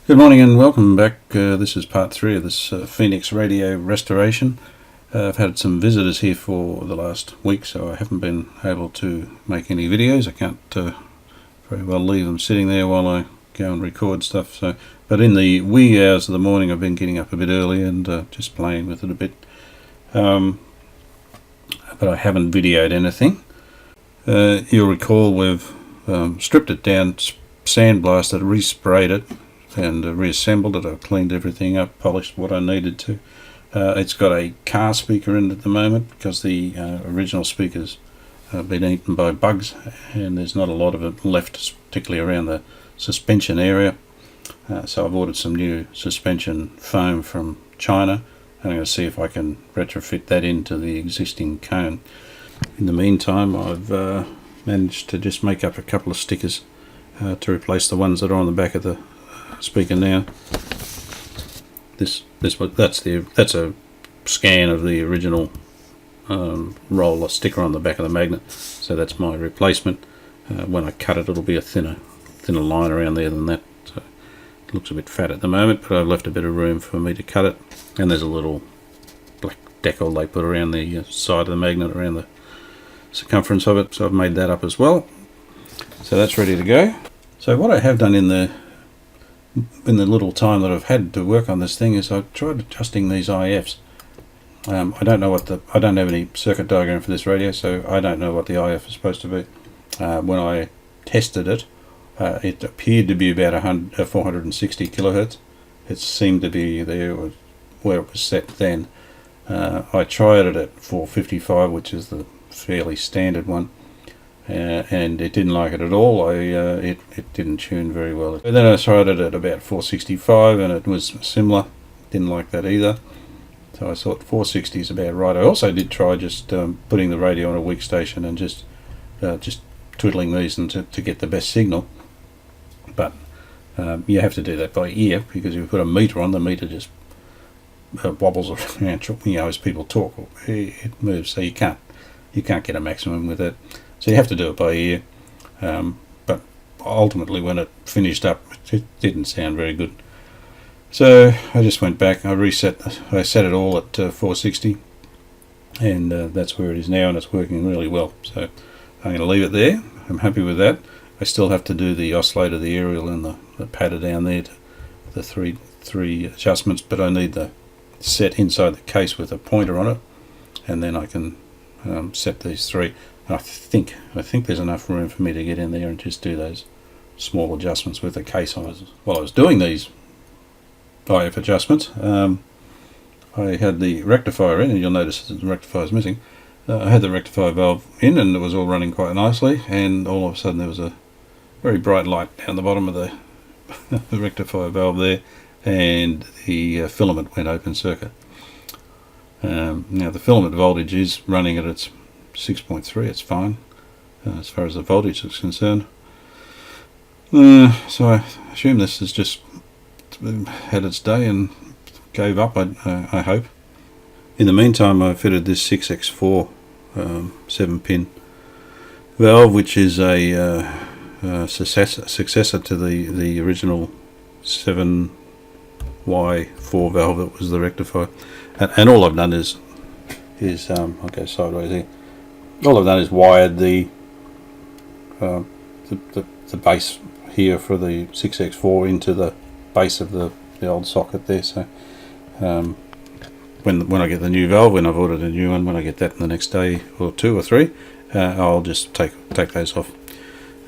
Good morning and welcome back. This is part 3 of this Phoenix radio restoration. I've had some visitors here for the last week, so I haven't been able to make any videos. I can't very well leave them sitting there while I go and record stuff. But in the wee hours of the morning I've been getting up a bit early and just playing with it a bit. But I haven't videoed anything. You'll recall we've stripped it down, sandblasted, resprayed it, and reassembled it. I've cleaned everything up, polished what I needed to. It's got a car speaker in it at the moment because the original speaker's been eaten by bugs, and there's not a lot of it left, particularly around the suspension area. So I've ordered some new suspension foam from China, and I'm going to see if I can retrofit that into the existing cone. In the meantime, I've managed to just make up a couple of stickers to replace the ones that are on the back of the speaker now. That's a scan of the original roller sticker on the back of the magnet, so that's my replacement. When I cut it, it'll be a thinner line around there than that, so it looks a bit fat at the moment, but I've left a bit of room for me to cut it. And there's a little black decal they put around the side of the magnet, around the circumference of it, so I've made that up as well. So that's ready to go. So what I have done in the little time that I've had to work on this thing is I've tried adjusting these IFs. I don't have any circuit diagram for this radio, so I don't know what the IF is supposed to be. When I tested it, it appeared to be about 460 kilohertz. It seemed to be there where it was set then. I tried it at 455, which is the fairly standard one. And it didn't like it at all. It didn't tune very well. But then I tried it at about 465 and it was similar. Didn't like that either. So I thought 460 is about right. I also did try just putting the radio on a weak station and just twiddling these and to get the best signal. But you have to do that by ear, because if you put a meter on, the meter just wobbles around, as people talk. It moves, so you can't get a maximum with it. So you have to do it by ear, but ultimately when it finished up, it didn't sound very good. So I just went back, I set it all at 460, and that's where it is now, and it's working really well. So I'm going to leave it there. I'm happy with that. I still have to do the oscillator, the aerial, and the paddle down there, the three adjustments, but I need the set inside the case with a pointer on it, and then I can set these three. I think there's enough room for me to get in there and just do those small adjustments with the case on it. While I was doing these IF adjustments, I had the rectifier in, and you'll notice that the rectifier is missing. I had the rectifier valve in, and it was all running quite nicely, and all of a sudden there was a very bright light down the bottom of the rectifier valve there, and the filament went open circuit. Now the filament voltage is running at its 6.3, it's fine as far as the voltage is concerned. So I assume this has just had its day and gave up, I hope. In the meantime, I fitted this 6x4 7-pin valve, which is a successor to the original 7Y4 valve that was the rectifier. And all I've done is I'll go sideways here. All I've done is wired the base here for the 6x4 into the base of the old socket there. So when I get the new valve, when I've ordered a new one, when I get that in the next day or 2 or 3, I'll just take those off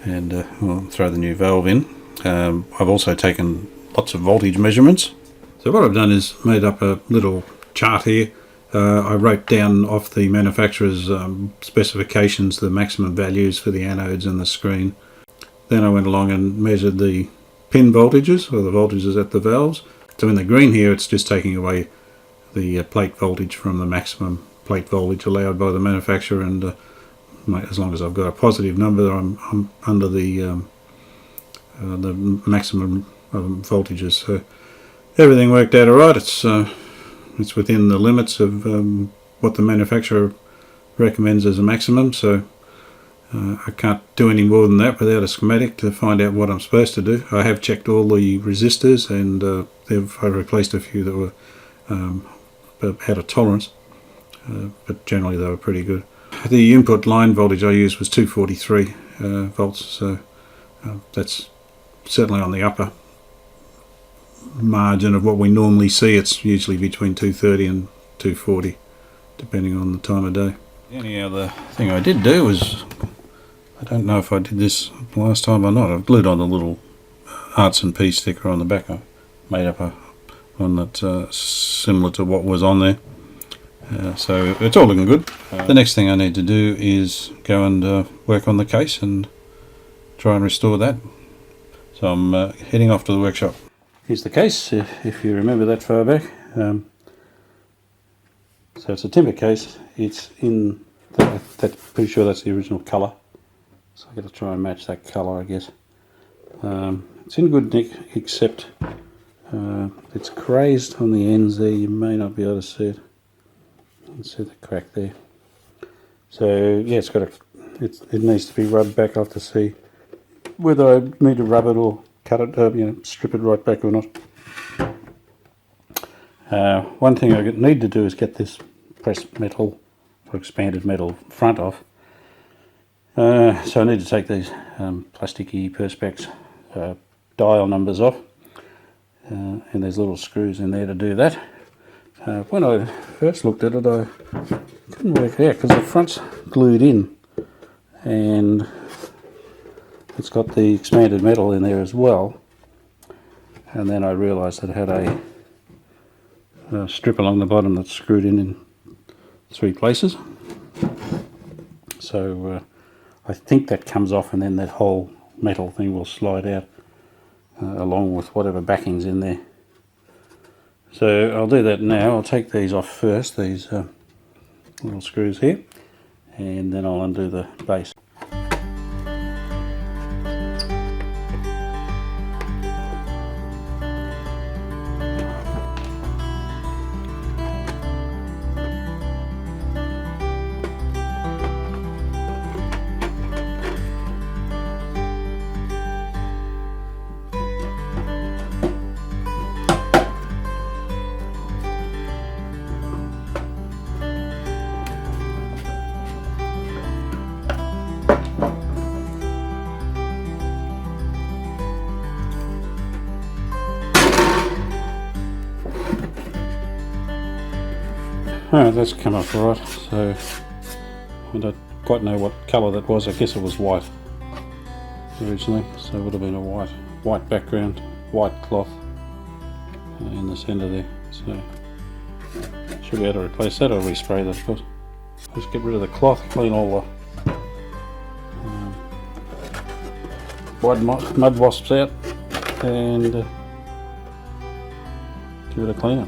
and I'll throw the new valve in. I've also taken lots of voltage measurements. So what I've done is made up a little chart here. I wrote down off the manufacturer's specifications the maximum values for the anodes and the screen. Then I went along and measured the pin voltages, or the voltages at the valves. So in the green here, it's just taking away the plate voltage from the maximum plate voltage allowed by the manufacturer, and as long as I've got a positive number, I'm under the maximum voltages. So everything worked out alright. It's within the limits of what the manufacturer recommends as a maximum, so I can't do any more than that without a schematic to find out what I'm supposed to do. I have checked all the resistors, and I replaced a few that were out of tolerance, but generally they were pretty good. The input line voltage I used was 243 volts, so that's certainly on the upper margin of what we normally see. It's usually between 230 and 240 depending on the time of day. The only other thing I did do was, I don't know if I did this last time or not, I've glued on the little Arts and Peace sticker on the back. I made up one that's similar to what was on there. So it's all looking good. The next thing I need to do is go and work on the case and try and restore that. So I'm heading off to the workshop. Here's the case, if you remember that far back. So it's a timber case. It's in, that's pretty sure that's the original colour. So I've got to try and match that colour, I guess. It's in good nick, except it's crazed on the ends there. You may not be able to see it. You can see the crack there. So yeah, it's got it needs to be rubbed back off to see whether I need to rub it or cut it, strip it right back or not. One thing I need to do is get this pressed metal or expanded metal front off. So I need to take these plasticky Perspex dial numbers off, and there's little screws in there to do that. When I first looked at it, I couldn't work it out because the front's glued in and it's got the expanded metal in there as well. And then I realised it had a strip along the bottom that's screwed in 3 places. So I think that comes off, and then that whole metal thing will slide out along with whatever backing's in there. So I'll do that now. I'll take these off first, these little screws here, and then I'll undo the base. Alright, that's come off right, so I don't quite know what colour that was. I guess it was white originally, so it would have been a white background, white cloth in the centre there. So should be able to replace that or respray that, of course. Just get rid of the cloth, clean all the white mud wasps out, and give it a clean up.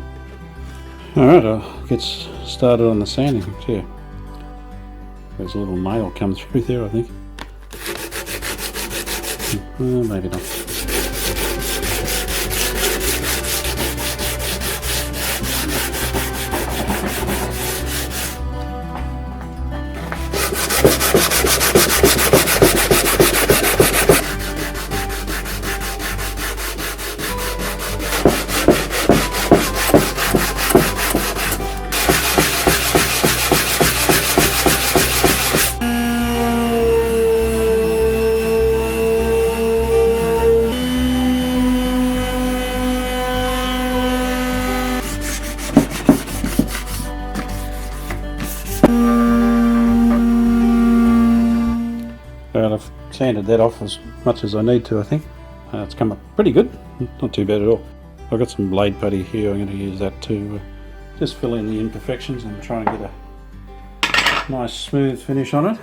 Alright, I'll get started on the sanding. Yeah, there's a little nail come through there, I think. Maybe not. Well, I've sanded that off as much as I need to, I think. It's come up pretty good, not too bad at all. I've got some blade putty here. I'm going to use that to just fill in the imperfections and try and get a nice smooth finish on it.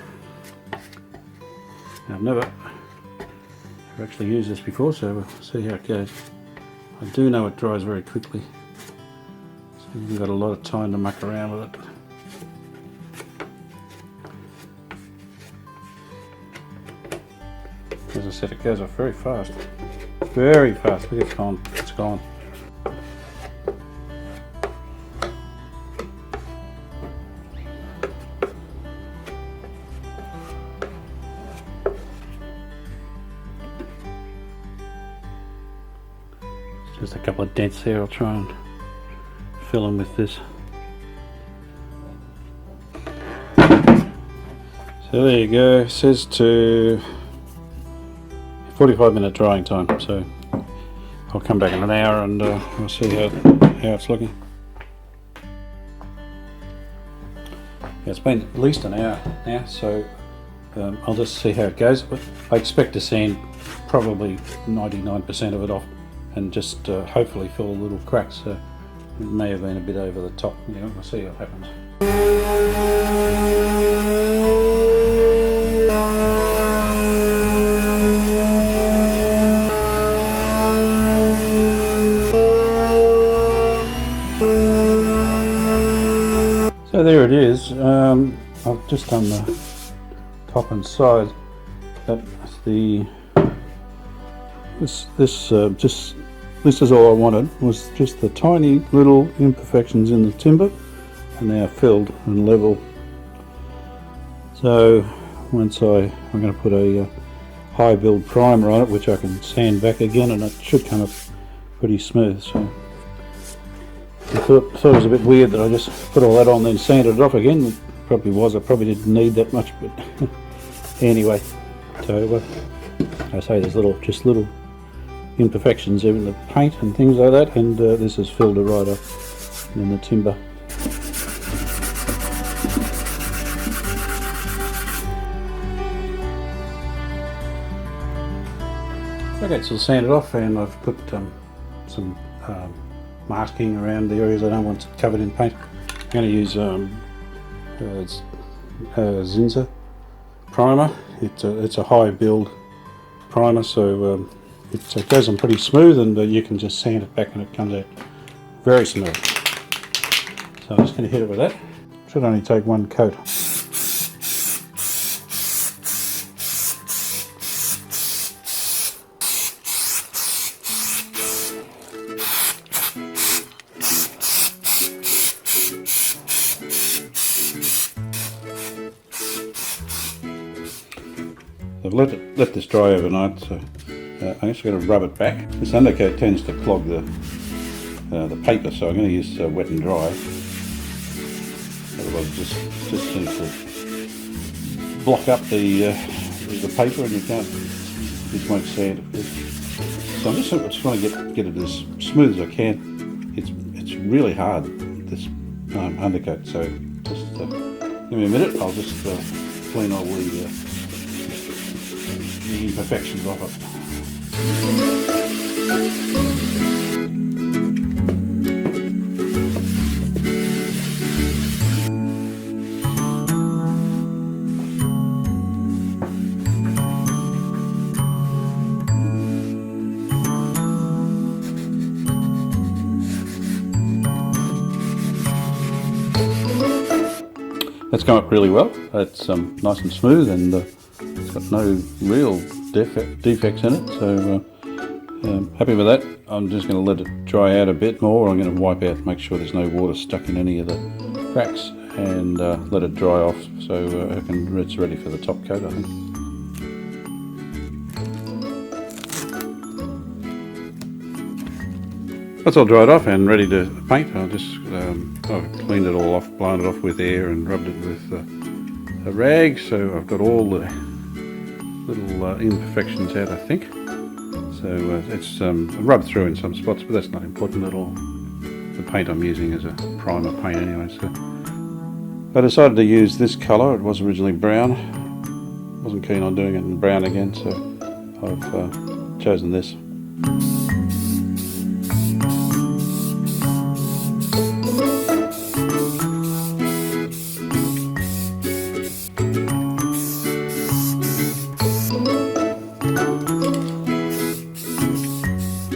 I've never actually used this before, so we'll see how it goes. I do know it dries very quickly, so you've got a lot of time to muck around with it. As I said, it goes off very fast. Very fast. Look, it's gone. It's gone. Just a couple of dents there. I'll try and fill them with this. So there you go. It says to 45-minute drying time. So I'll come back in an hour and we'll see how it's looking. Yeah, it's been at least an hour now, so I'll just see how it goes. But I expect to sand probably 99% of it off and just hopefully fill a little cracks. So it may have been a bit over the top. You know, we'll see what happens. So there it is. I've just done the top and side. This is all I wanted, was just the tiny little imperfections in the timber, and now filled and level. So once I'm going to put a high build primer on it, which I can sand back again, and it should come up pretty smooth. So I thought it was a bit weird that I just put all that on then sanded it off again. It probably was. I probably didn't need that much, but anyway. So I say there's little imperfections in the paint and things like that, and this has filled it right up in the timber. Okay, so sanded off, and I've put some masking around the areas I don't want covered in paint. I'm going to use Zinza primer. It's a high build primer, so it goes on pretty smooth, and you can just sand it back and it comes out very smooth. So I'm just going to hit it with that. Should only take one coat. I've let this dry overnight, so I'm just going to rub it back. This undercoat tends to clog the paper, so I'm going to use wet and dry. Otherwise, it just seems to block up the paper, and it won't sand it. So I'm just trying to get it as smooth as I can. It's really hard, this undercoat. So just give me a minute. I'll just clean all the imperfections off it. That's come up really well. It's nice and smooth, and it's got no real defects in it, so happy with that. I'm just going to let it dry out a bit more. I'm going to wipe out, make sure there's no water stuck in any of the cracks, and let it dry off, so it's ready for the top coat, I think. That's all dried off and ready to paint. I've cleaned it all off, blown it off with air, and rubbed it with a rag, so I've got all the little imperfections out, I think. So it's rubbed through in some spots, but that's not important at all. The paint I'm using is a primer paint anyway. So I decided to use this colour. It was originally brown. Wasn't keen on doing it in brown again, so I've chosen this.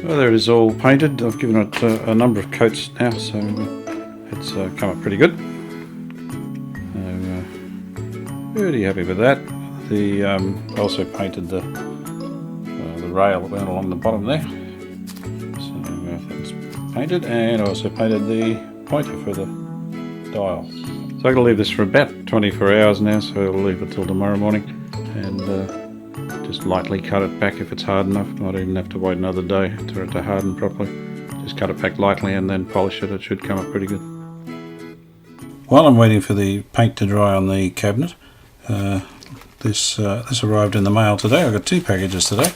Well, there it is, all painted. I've given it a number of coats now, so it's come up pretty good. Pretty happy with that. I also painted the rail that went along the bottom there, so that's painted, and I also painted the pointer for the dial. So I'm going to leave this for about 24 hours now, so I'll leave it till tomorrow morning, and just lightly cut it back if it's hard enough. Might even have to wait another day for it to harden properly. Just cut it back lightly and then polish it. It should come up pretty good. While I'm waiting for the paint to dry on the cabinet, this arrived in the mail today. I got 2 packages today.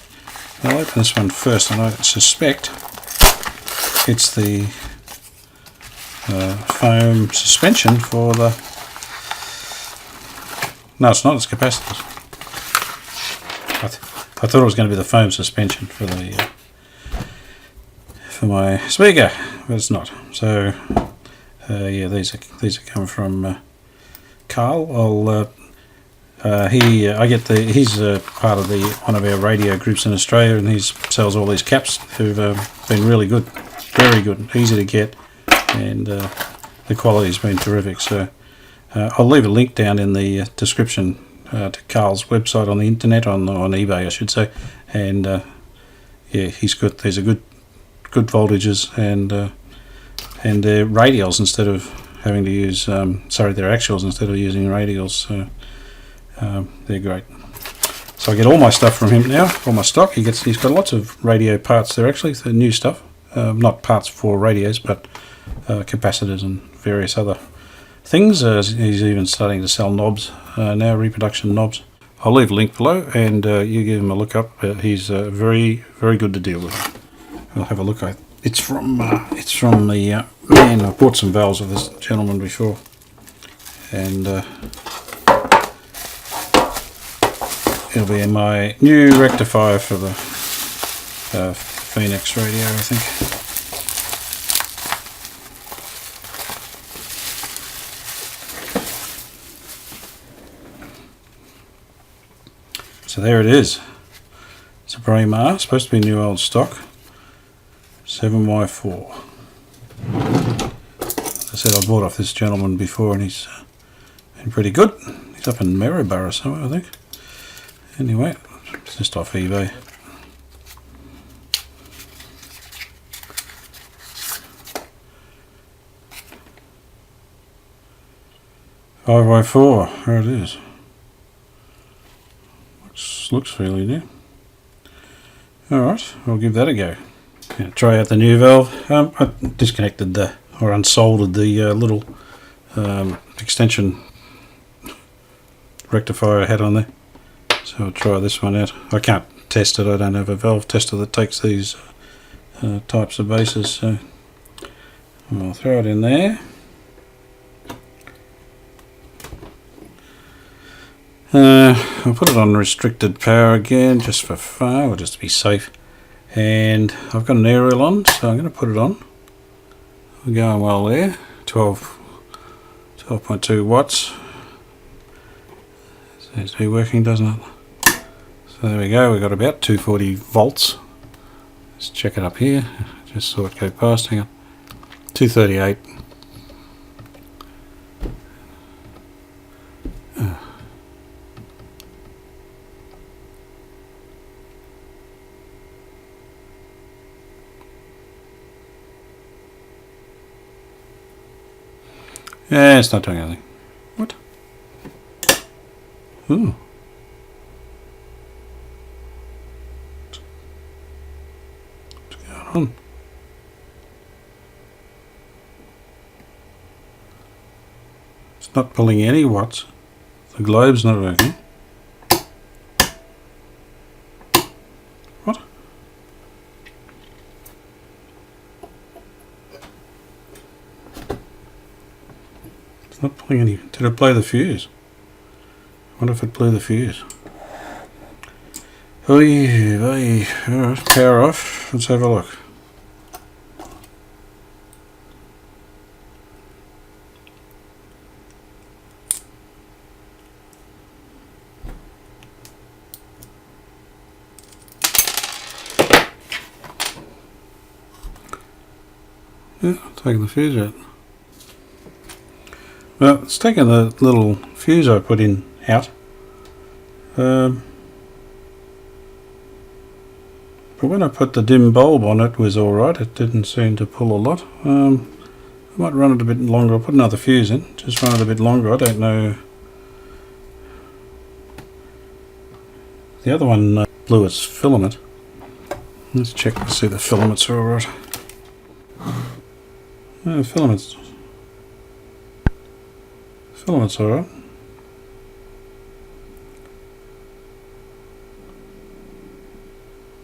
I'll open this one first, and I suspect it's the foam suspension for the... No, it's not. It's capacitors. I thought it was going to be the foam suspension for the for my speaker, but it's not. So yeah, these are coming from Carl. He's part of one of our radio groups in Australia, and he sells all these caps who've been really good, very good, easy to get, and the quality's been terrific. So I'll leave a link down in the description to Carl's website on the internet, on eBay I should say, and yeah, he's good. These are good voltages, and they're radials instead of having to use they're actuals instead of using radials. So they're great. So I get all my stuff from him now, all my stock. He's got lots of radio parts there actually, the new stuff, not parts for radios, but capacitors and various other things. He's even starting to sell knobs now, reproduction knobs. I'll leave a link below, and you give him a look up. He's very, very good to deal with. We'll have a look at. It's from the man. I bought some valves of this gentleman before, and it'll be in my new rectifier for the Phoenix radio, I think. So there it is. It's a Braemar, supposed to be new old stock, 7x4. As I said, I bought off this gentleman before, and he's been pretty good. He's up in Maryborough somewhere, I think. Anyway, it's just off eBay. Five by 4, there it is. Looks fairly new. Alright, I'll give that a go. Gonna try out the new valve. I disconnected or unsoldered the little extension rectifier I had on there. So I'll try this one out. I can't test it, I don't have a valve tester that takes these types of bases, so I'll throw it in there. I'll put it on restricted power again, just for fun, or just to be safe. And I've got an aerial on, so I'm going to put it on. We're going well there. 12.2 watts. Seems to be working, doesn't it? So there we go. We've got about 240 volts. Let's check it up here. Just saw it go past. Hang on. 238. Yeah, it's not doing anything. What? Ooh. What's going on? It's not pulling any watts. The globe's not working. What? Not pulling any. Did it blow the fuse? I wonder if it blew the fuse. Alright, power off. Let's have a look. Yeah, taking the fuse out. Well, it's taken the little fuse I put in out, but when I put the dim bulb on it was alright. It didn't seem to pull a lot. I might run it a bit longer. I'll put another fuse in, just run it a bit longer. I don't know. The other one blew its filament. Let's check to see the filaments are alright. Filaments alright.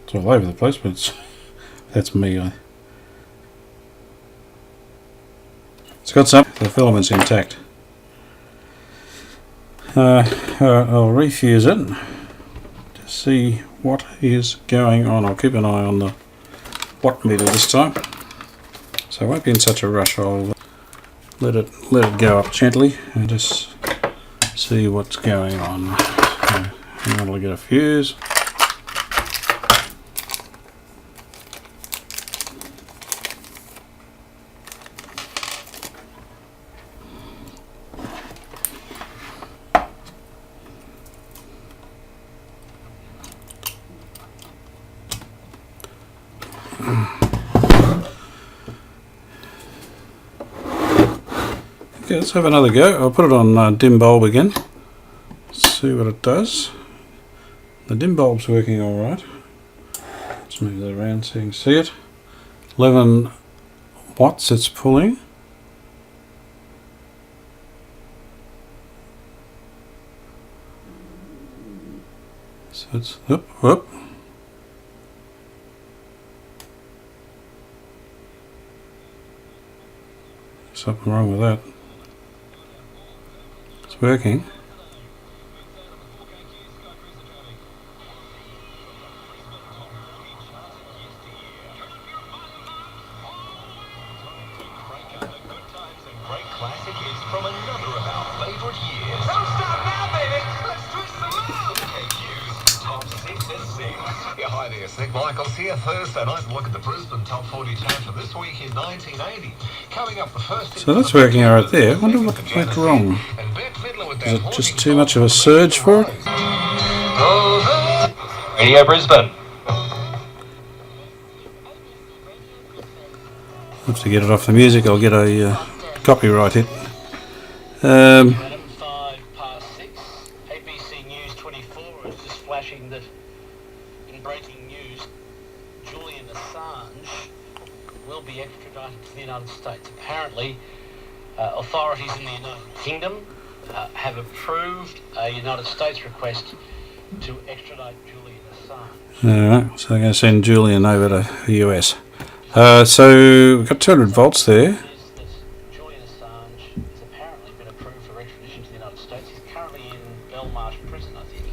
It's all over the place, but that's me. It's got some. The filament's intact. I'll refuse it to see what is going on. I'll keep an eye on the watt meter this time, so I won't be in such a rush. I'll let it go up gently and just see what's going on. I'm going to get a fuse. Okay, let's have another go. I'll put it on dim bulb again. See what it does. The dim bulb's working alright. Let's move that around so you can see it. 11 watts it's pulling. So it's whoop. Something wrong with that. It's working. Hi there, Nick Michaels here. Thursday night, look at the Brisbane Top 40 chart for this week in 1980. Coming up the first. So that's working right there. I wonder what went wrong. Is it just too much of a surge for it? Radio Brisbane. Have to get it off the music. I'll get a copyright hit. 5 past 6. ABC News 24 is just flashing that in breaking news, Julian Assange will be extradited to the United States. Apparently, authorities in the United Kingdom have approved a United States request to extradite Julian Assange. Alright, so they're going to send Julian over to the US. So we've got 200 volts there. Julian Assange has apparently been approved for extradition to the United States. He's currently in Belmarsh Prison, I think,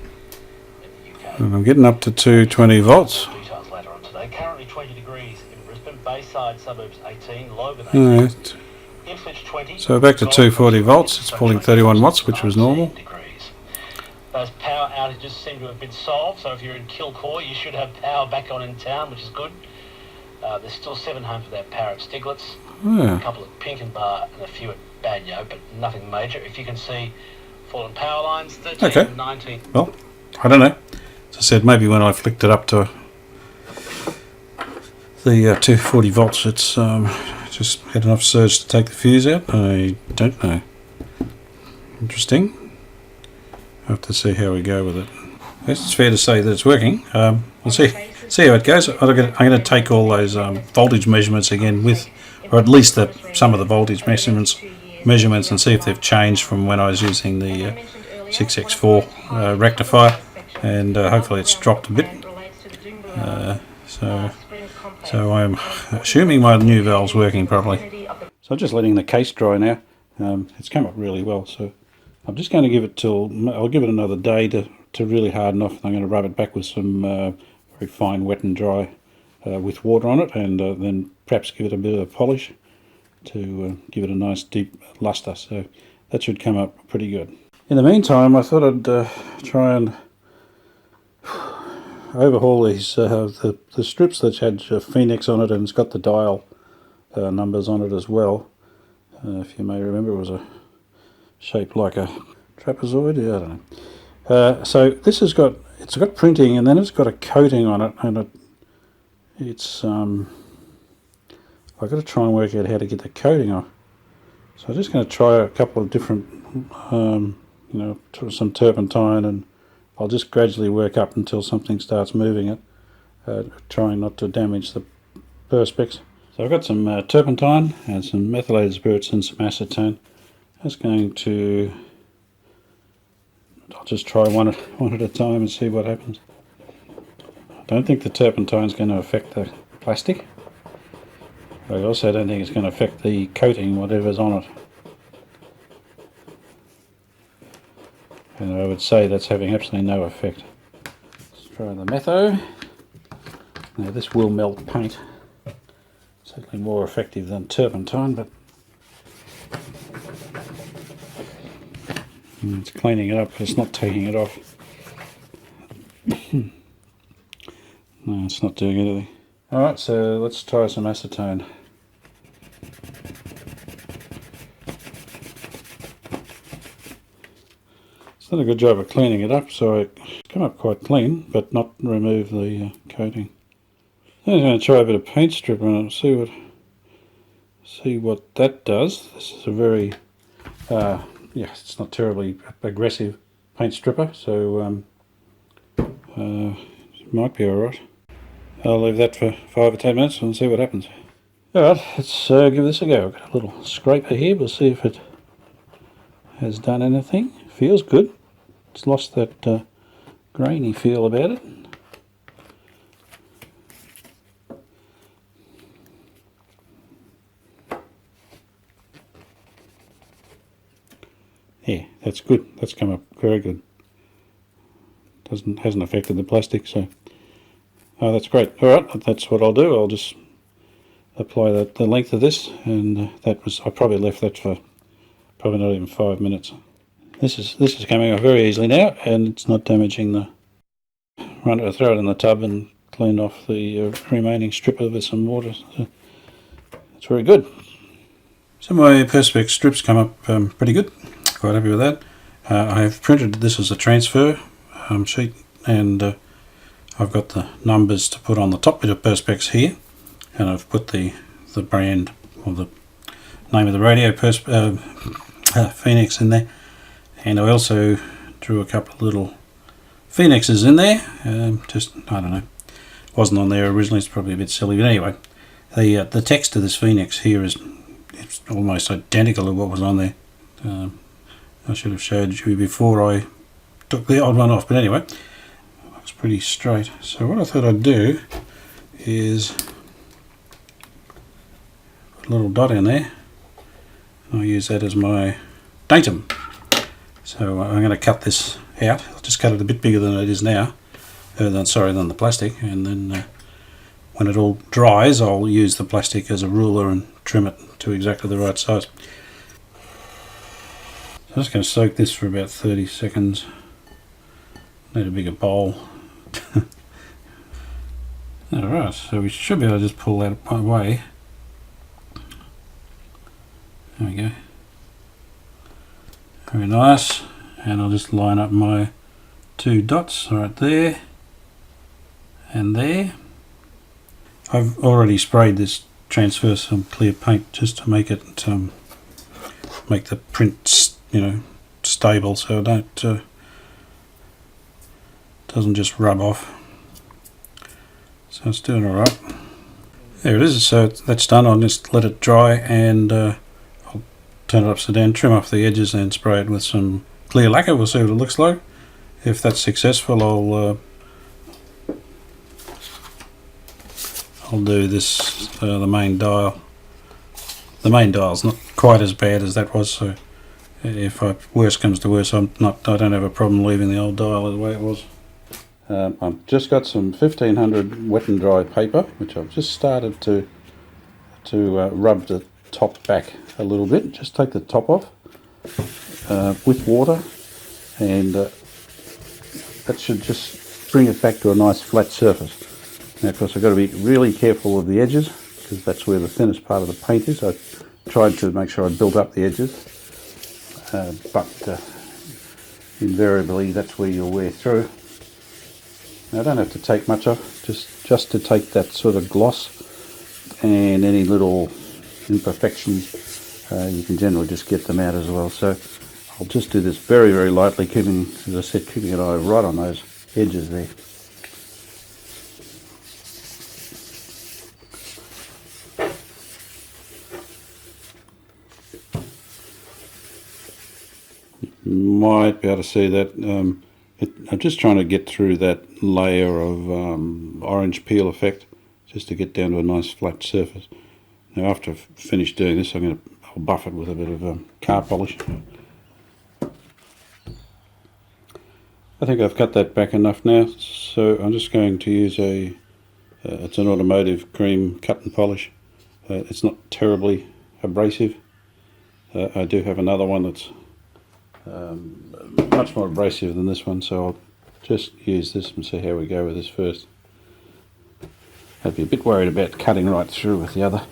in the UK. And I'm getting up to 220 volts. Details later on today. Currently 20 degrees in Brisbane, Bayside suburbs 18, Logan 18. Alright. Ipswich 20. So back to 240 volts. It's pulling 31 watts, which was normal. Those power outages seem to have been solved, so if you're in Kilcoy, you should have power back on in town, which is good. There's still 7 homes without power at Stiglitz, a couple at Pinkenbar and a few at Banyo, but nothing major. If you can see fallen power lines, 13, okay. 19. Well, I don't know. As I said, maybe when I flicked it up to the 240 volts, it's just had enough surge to take the fuse out. I don't know. Interesting. I'll have to see how we go with it. It's fair to say that it's working. We'll see how it goes. I'm going to take all those voltage measurements again with, or at least some of the voltage measurements and see if they've changed from when I was using the 6x4 rectifier, and hopefully it's dropped a bit. So I'm assuming my new valve's working properly. So I'm just letting the case dry now. It's come up really well, so I'm just going to give it I'll give it another day to really harden off. I'm going to rub it back with some very fine wet and dry with water on it, and then perhaps give it a bit of a polish to give it a nice deep luster. So that should come up pretty good. In the meantime, I thought I'd try and overhaul these the strips that had Phoenix on it, and it's got the dial numbers on it as well. If you may remember, it was a shaped like a trapezoid. Yeah, I don't know. So this has got printing, and then it's got a coating on it, and it's I've got to try and work out how to get the coating off. So I'm just going to try a couple of different, some turpentine, and I'll just gradually work up until something starts moving it, trying not to damage the perspex. So I've got some turpentine and some methylated spirits and some acetone. Just going to, I'll just try one at a time and see what happens. I don't think the turpentine is going to affect the plastic. I also don't think it's going to affect the coating, whatever's on it. And I would say that's having absolutely no effect. Let's try the metho. Now this will melt paint. Certainly more effective than turpentine, but it's cleaning it up, it's not taking it off. No, it's not doing anything. Alright, so let's try some acetone. It's done a good job of cleaning it up, so it's come up quite clean, but not remove the coating. I'm going to try a bit of paint stripper on it, see what that does. This is a very, yeah, it's not terribly aggressive paint stripper, so it might be alright. I'll leave that for 5 or 10 minutes and see what happens. Alright, let's give this a go. I've got a little scraper here, we'll see if it has done anything. Feels good. It's lost that grainy feel about it. Yeah, that's good. That's come up very good. Hasn't affected the plastic, so that's great. All right, that's what I'll do. I'll just apply the length of this, and I probably left that for probably not even 5 minutes. This is coming off very easily now, and it's not damaging the. I'll throw it in the tub and clean off the remaining stripper with some water. So it's very good. So my Perspex strips come up pretty good. Quite happy with that. I've printed this as a transfer sheet, and I've got the numbers to put on the top bit of Perspex here, and I've put the brand or the name of the radio Phoenix in there, and I also drew a couple of little Phoenixes in there. Just, I don't know, wasn't on there originally. It's probably a bit silly, but anyway, the text of this Phoenix here it's almost identical to what was on there. I should have showed you before I took the old one off, but anyway, it looks pretty straight. So what I thought I'd do is put a little dot in there. I'll use that as my datum. So I'm going to cut this out. I'll just cut it a bit bigger than it is now, than the plastic, and then when it all dries, I'll use the plastic as a ruler and trim it to exactly the right size. I'm just going to soak this for about 30 seconds. Need a bigger bowl. Alright, so we should be able to just pull that away. There we go. Very nice. And I'll just line up my 2 dots right there and there. I've already sprayed this transfer some clear paint just to make it make the print stable, so it doesn't just rub off. So it's doing alright. There it is. So that's done. I'll just let it dry, and I'll turn it upside down, trim off the edges, and spray it with some clear lacquer. We'll see what it looks like. If that's successful, I'll do this, the main dial. The main dial's not quite as bad as that was, so if worst comes to worst, I don't have a problem leaving the old dial the way it was. I've just got some 1500 wet and dry paper, which I've just started to rub the top back a little bit. Just take the top off with water, and that should just bring it back to a nice flat surface. Now, of course, I've got to be really careful of the edges, because that's where the thinnest part of the paint is. I tried to make sure I built up the edges, but invariably that's where you'll wear through. Now, I don't have to take much off, just to take that sort of gloss and any little imperfections. You can generally just get them out as well. So I'll just do this very, very lightly, keeping, as I said, keeping an eye right on those edges there. might be able to see that. I'm just trying to get through that layer of orange peel effect, just to get down to a nice flat surface. Now after I've finished doing this, I'll buff it with a bit of car polish. I think I've cut that back enough now, so I'm just going to use it's an automotive cream cut and polish. It's not terribly abrasive. I do have another one that's much more abrasive than this one, so I'll just use this and see how we go with this first. I'd be a bit worried about cutting right through with the other.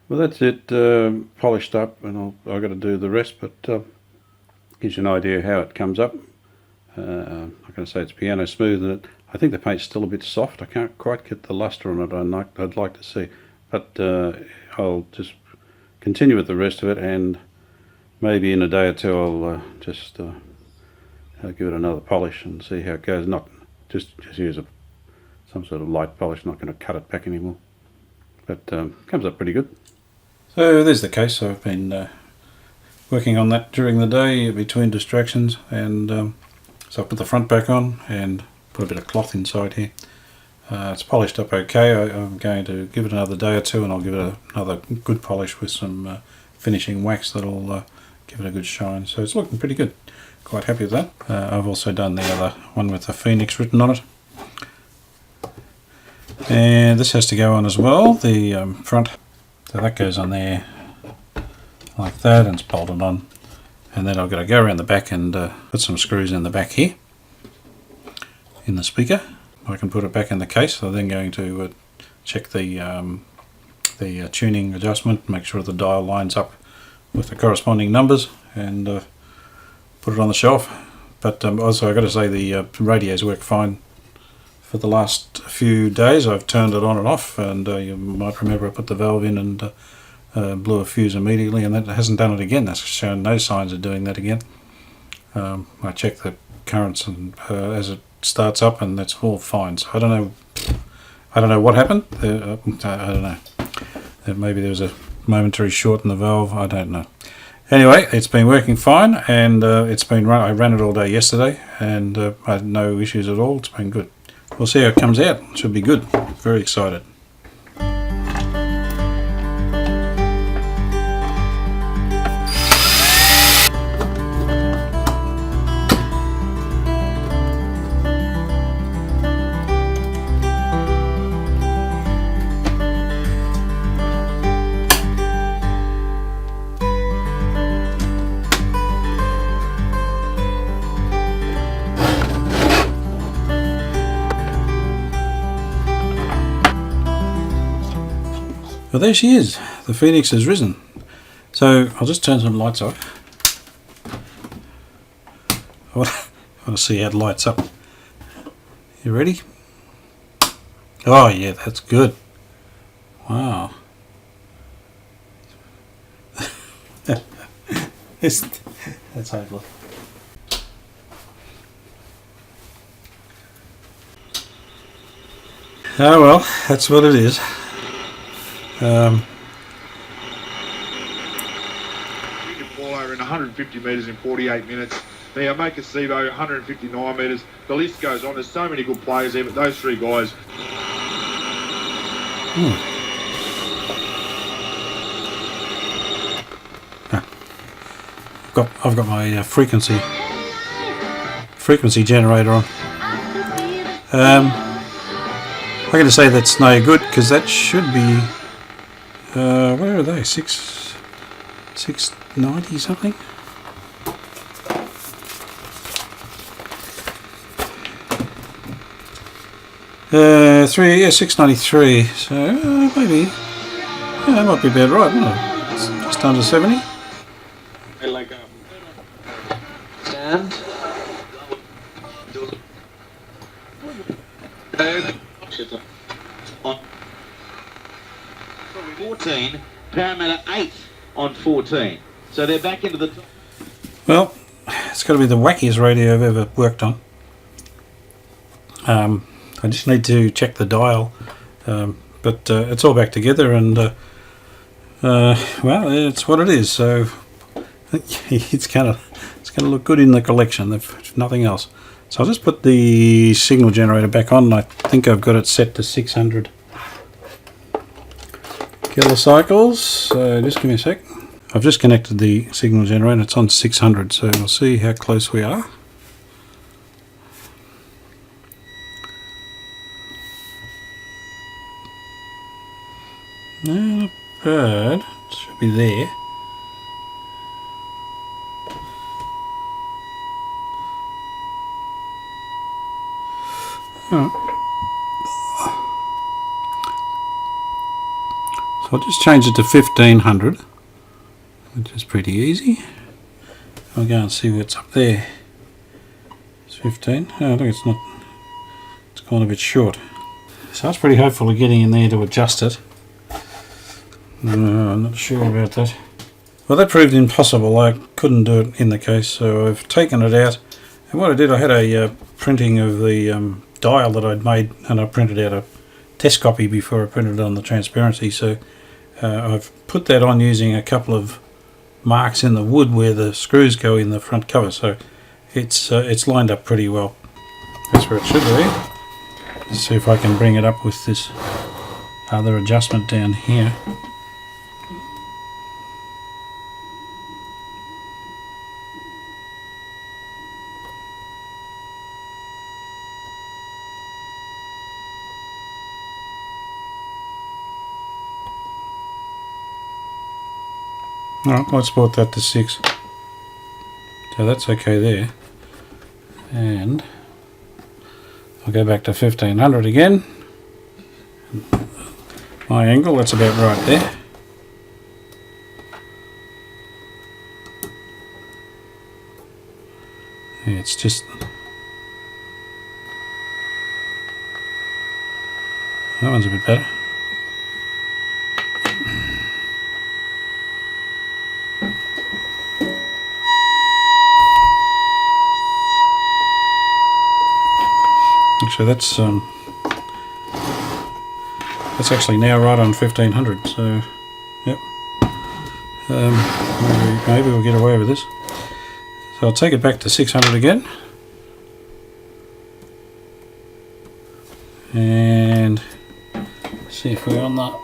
Well, that's it, polished up, and I've got to do the rest, but gives you an idea how it comes up. I'm not going to say it's piano smooth, and I think the paint's still a bit soft. I can't quite get the luster on it I'd like to see, but I'll just continue with the rest of it, and maybe in a day or two I'll just give it another polish and see how it goes. Not just use some sort of light polish, not going to cut it back anymore, but comes up pretty good. So there's the case. I've been working on that during the day between distractions, and so I put the front back on and put a bit of cloth inside here. It's polished up okay. I'm going to give it another day or two, and I'll give it another good polish with some finishing wax that'll give it a good shine. So it's looking pretty good. Quite happy with that. I've also done the other one with the Phoenix written on it. And this has to go on as well, the front. So that goes on there like that, and it's bolted on. And then I've got to go around the back and put some screws in the back here, in the speaker. I can put it back in the case. So I'm then going to check the tuning adjustment, make sure the dial lines up with the corresponding numbers, and put it on the shelf. But also I've got to say the radios work fine. For the last few days I've turned it on and off, and you might remember I put the valve in and blew a fuse immediately, and that hasn't done it again. That's shown no signs of doing that again. I check the currents and as it starts up, and that's all fine. So I don't know what happened. I don't know. Maybe there was a momentary short in the valve. I don't know. Anyway, it's been working fine, and it's been run. I ran it all day yesterday, and I had no issues at all. It's been good. We'll see how it comes out. It should be good. Very excited. Well, there she is. The Phoenix has risen. So I'll just turn some lights off. I want to see how it lights up. You ready? Oh yeah, that's good. Wow. That's hopeless. Oh well, that's what it is. We can fly over in 150 metres in 48 minutes. Now, make a SEVO 159 metres. The list goes on. There's so many good players there, but those three guys. I've got my frequency generator on. I'm going to say that's no good, because that should be where are they? 690 something. 693. So maybe that might be about right, wouldn't it? It's just under 70. And 14, Parramatta 8th on 14. So they're back into the top. Well, it's got to be the wackiest radio I've ever worked on. I just need to check the dial, but it's all back together, and well, it's what it is. So it's gonna look good in the collection, if nothing else. So I'll just put the signal generator back on. I think I've got it set to 600 kilocycles. So just give me a sec. I've just connected the signal generator. It's on 600, so we'll see how close we are. Not bad. Should be there. Oh. So I'll just change it to 1500, which is pretty easy. I'll go and see what's up there. It's 15. Oh, I think it's not. It's gone a bit short. So I was pretty hopeful of getting in there to adjust it. No, I'm not sure about that. Well, that proved impossible. I couldn't do it in the case, so I've taken it out. And what I did, I had a printing of the dial that I'd made, and I printed out a test copy before I printed it on the transparency. So I've put that on using a couple of marks in the wood where the screws go in the front cover. So it's lined up pretty well. That's where it should be. Let's see if I can bring it up with this other adjustment down here. Alright, let's put that to 6. So that's okay there. And I'll go back to 1500 again. My angle, that's about right there. Yeah, it's just... that one's a bit better. So that's actually now right on 1500. So, yep. Maybe we'll get away with this. So I'll take it back to 600 again, and see if we're on that.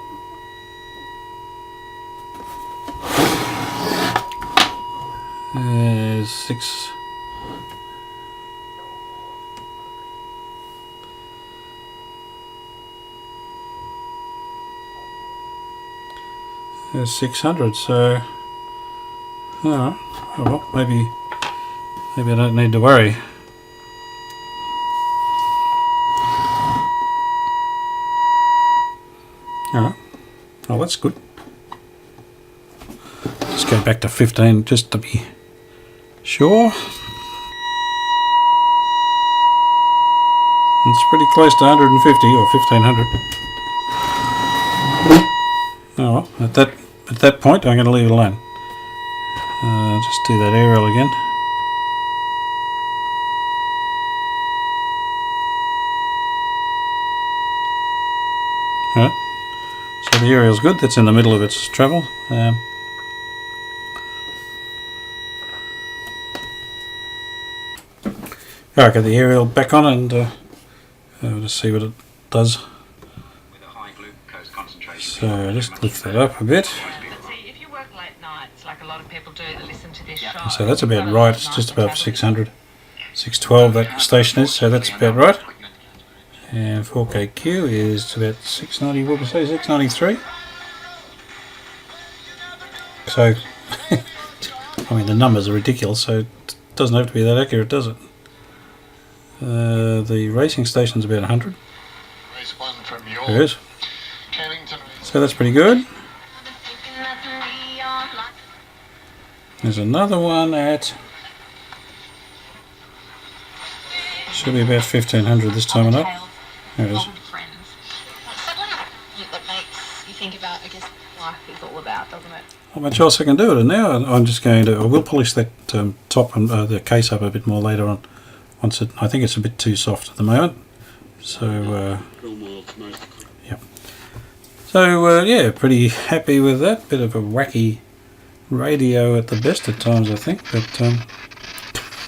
There's 6. There's 600, so alright, well, maybe I don't need to worry. Alright, well, that's good. Just go back to 15 just to be sure. It's pretty close to 150 or 1500. Oh well, at that point I'm going to leave it alone. Just do that aerial again. Right. So the aerial's good, that's in the middle of its travel. Alright, get the aerial back on and we'll just see what it does. So just lift that up a bit. If you work late nights, like a lot of people do that listen to this show. So that's about right, it's just above 600. 612 that station is, so that's about right. And 4KQ is about 690, what would we say, 693? So, I mean the numbers are ridiculous, so it doesn't have to be that accurate, does it? The racing station's about 100. There it is. So that's pretty good. There's another one at, should be about 1500 this time or not. There it is. That makes you think about, I guess, life is all about, doesn't it? Not much else I can do with it now. I'm just going to, I will polish that top and the case up a bit more later on. Once it, I think it's a bit too soft at the moment. So, yeah. So, yeah, pretty happy with that. Bit of a wacky radio at the best at times, I think. But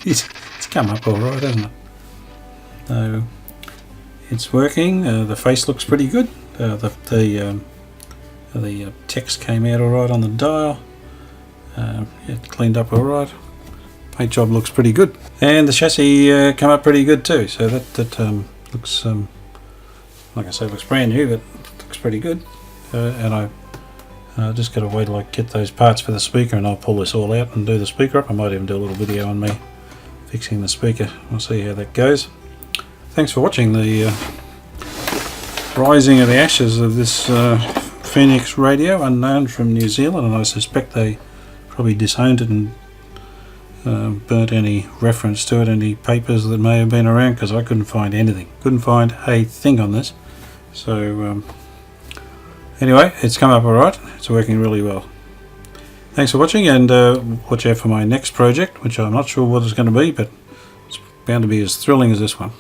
it's come up all right, hasn't it? So, it's working. The face looks pretty good. The text came out all right on the dial. It cleaned up all right. Paint job looks pretty good, and the chassis come up pretty good too. So that looks, like I say, looks brand new, but looks pretty good. And I just got to wait till I get those parts for the speaker, and I'll pull this all out and do the speaker up. I might even do a little video on me fixing the speaker. We'll see how that goes. Thanks for watching the rising of the ashes of this Phoenix radio, unknown from New Zealand, and I suspect they probably disowned it and burnt any reference to it, any papers that may have been around, because I couldn't find anything. Couldn't find a thing on this. So anyway, it's come up alright. It's working really well. Thanks for watching, and watch out for my next project, which I'm not sure what it's going to be, but it's bound to be as thrilling as this one.